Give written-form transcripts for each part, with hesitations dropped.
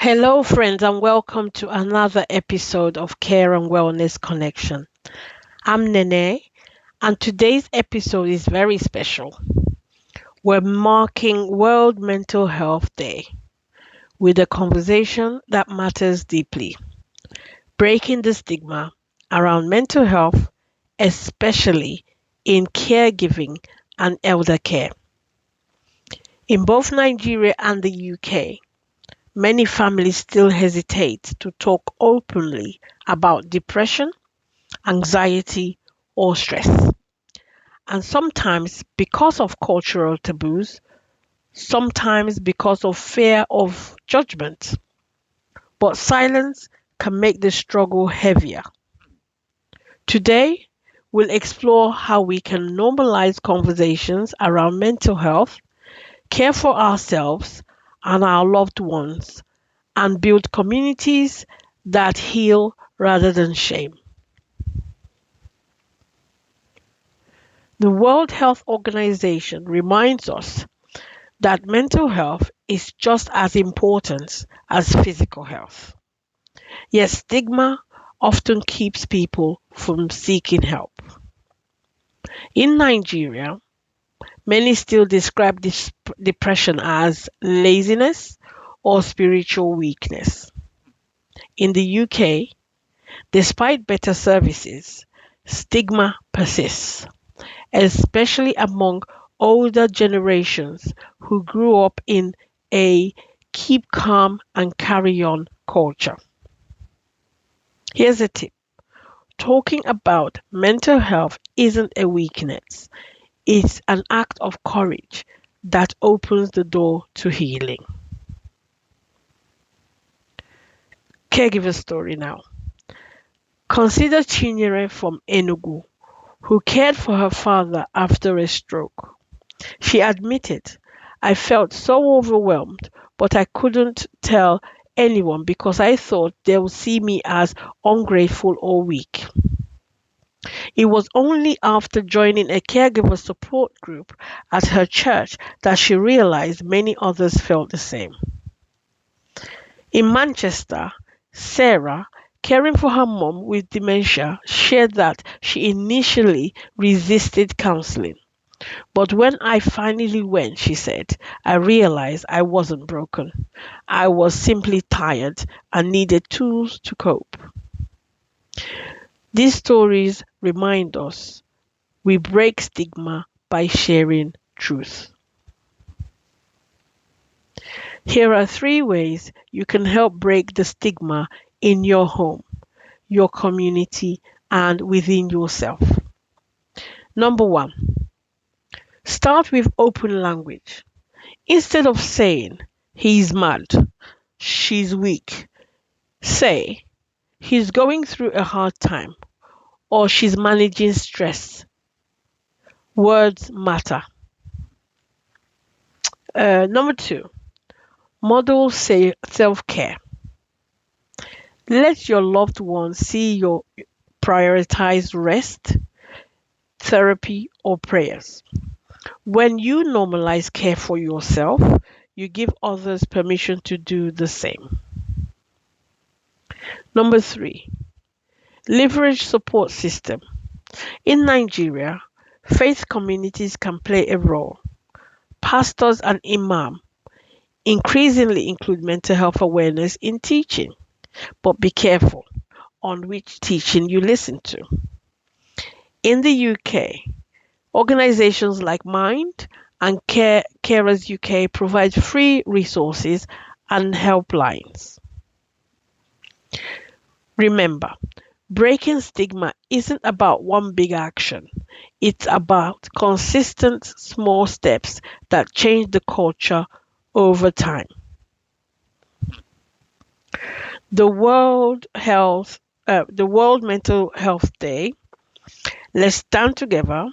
Hello, friends, and welcome to another episode of Care and Wellness Connection. I'm Nene, and today's episode is very special. We're marking World Mental Health Day with a conversation that matters deeply, breaking the stigma around mental health, especially in caregiving and elder care. In both Nigeria and the UK, many families still hesitate to talk openly about depression, anxiety, or stress. And sometimes because of cultural taboos, sometimes because of fear of judgment. But silence can make the struggle heavier. Today, we'll explore how we can normalize conversations around mental health, care for ourselves and our loved ones, and build communities that heal rather than shame. The World Health Organization reminds us that mental health is just as important as physical health. Yet stigma often keeps people from seeking help. In Nigeria, many still describe depression as laziness or spiritual weakness. In the UK, despite better services, stigma persists, especially among older generations who grew up in a keep calm and carry on culture. Here's a tip: talking about mental health isn't a weakness, it's an act of courage that opens the door to healing. Caregiver story now. Consider Chinyere from Enugu, who cared for her father after a stroke. She admitted, "I felt so overwhelmed, but I couldn't tell anyone because I thought they would see me as ungrateful or weak." It was only after joining a caregiver support group at her church that she realized many others felt the same. In Manchester, Sarah, caring for her mom with dementia, shared that she initially resisted counseling. "But when I finally went," she said, "I realized I wasn't broken. I was simply tired and needed tools to cope." These stories remind us we break stigma by sharing truth. Here are 3 ways you can help break the stigma in your home, your community, and within yourself. Number 1, start with open language. Instead of saying, "He's mad," "She's weak," say, "He's going through a hard time," or "She's managing stress." Words matter. Number 2, model self-care. Let your loved ones see you prioritize rest, therapy, or prayers. When you normalize care for yourself, you give others permission to do the same. Number 3, leverage support system. In Nigeria, faith communities can play a role. Pastors and imams increasingly include mental health awareness in teaching, but be careful on which teaching you listen to. In the UK, organizations like Mind and Carers UK provide free resources and helplines. Remember, breaking stigma isn't about one big action. It's about consistent small steps that change the culture over time. The World Mental Health Day. Let's stand together.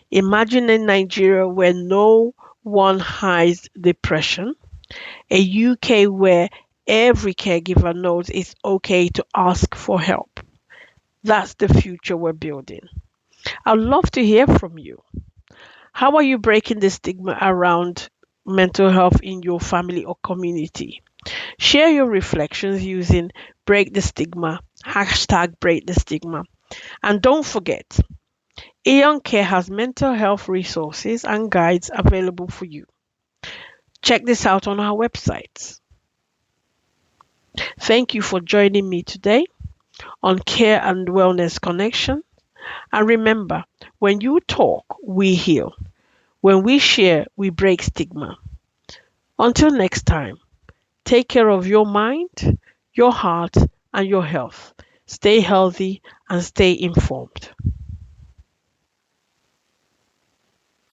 Imagine a Nigeria where no one hides depression, a UK where every caregiver knows it's okay to ask for help. That's the future we're building. I'd love to hear from you. How are you breaking the stigma around mental health in your family or community? Share your reflections using Break the Stigma, hashtag Break the Stigma. And don't forget, Aeon Care has mental health resources and guides available for you. Check this out on our website. Thank you for joining me today on Care and Wellness Connection. And remember, when you talk, we heal. When we share, we break stigma. Until next time, take care of your mind, your heart, and your health. Stay healthy and stay informed.